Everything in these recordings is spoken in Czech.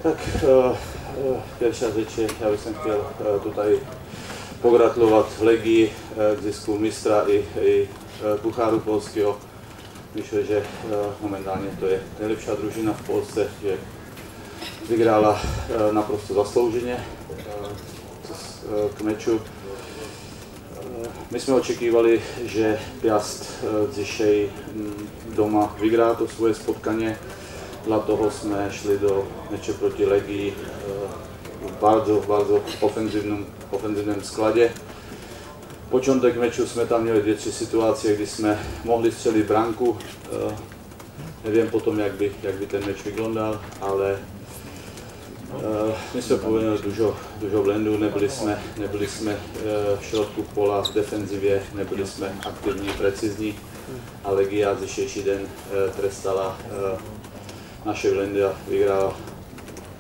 Tak pierwsza rzecz, ja bym chtěl tutaj pogratulovat Legii k zisku mistra i Pucháru polského. Myslím, že momentálně to je nejlepší družina v Polsce, že vyhrála naprosto zaslouženě k meču. My jsme očekávali, že Piast dzisiaj doma vyhrá to svoje spotkanie. Dla toho jsme šli do meče proti Legii v bardzo ofenzivním skladě. Počátek meču jsme tam měli 2-3 situace, kdy jsme mohli střelit branku. Nevím potom, jak by ten meč vyglądal, ale my jsme povedali dużo blendu, nebyli jsme v šrotku pola v defenzivě, nebyli jsme aktivní, precizní a Legia dzisiejší den trestala naše blendy a vyhrála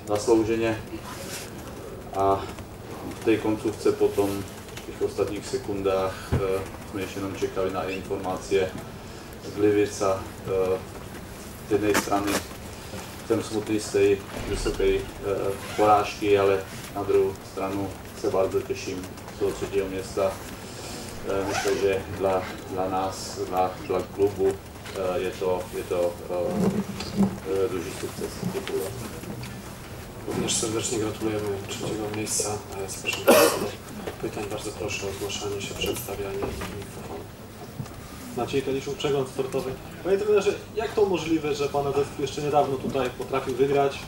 zaslouženě. A v té koncovce potom v těch ostatních sekundách jsme ještě jenom čekali na informace z Gliwica. Z jednej strany jsem smutný z té vysoké porážky, ale na druhou stranu se bardzo těším z toho třetího města. Myslím, že dla nás, dla klubu je to duży sukces. Również serdecznie gratulujemy trzeciego miejsca. Zapraszam Państwa do pytań. Bardzo proszę o zgłaszanie się, przedstawianie i mikrofonu. Maciej Kaliszuk, przegląd sportowy. Panie trenerze, jak to możliwe, że Pana zespół jeszcze niedawno tutaj potrafił wygrać?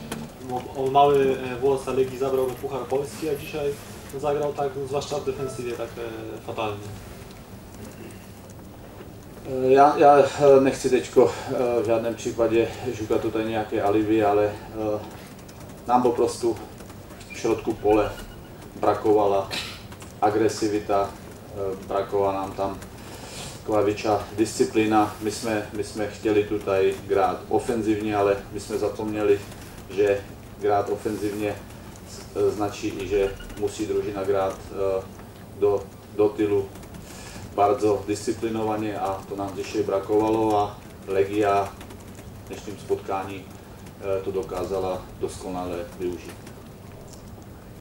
O mały włos Legii zabrał Puchar Polski, a dzisiaj zagrał tak, zwłaszcza w defensywie, tak fatalnie. Já nechci teďko v žádném případě žukat tutaj nějaké alibi, ale nám po prostu v šrotku pole brakovala agresivita, brakovala nám tam taková větší disciplína. My jsme chtěli tutaj grát ofenzivně, ale my jsme zapomněli, že grát ofenzivně značí i, že musí družina grát do tylu bardzo disciplinovaně a to nám dzisiaj brakovalo a Legia v dnešním spotkání to dokázala doskonale využít.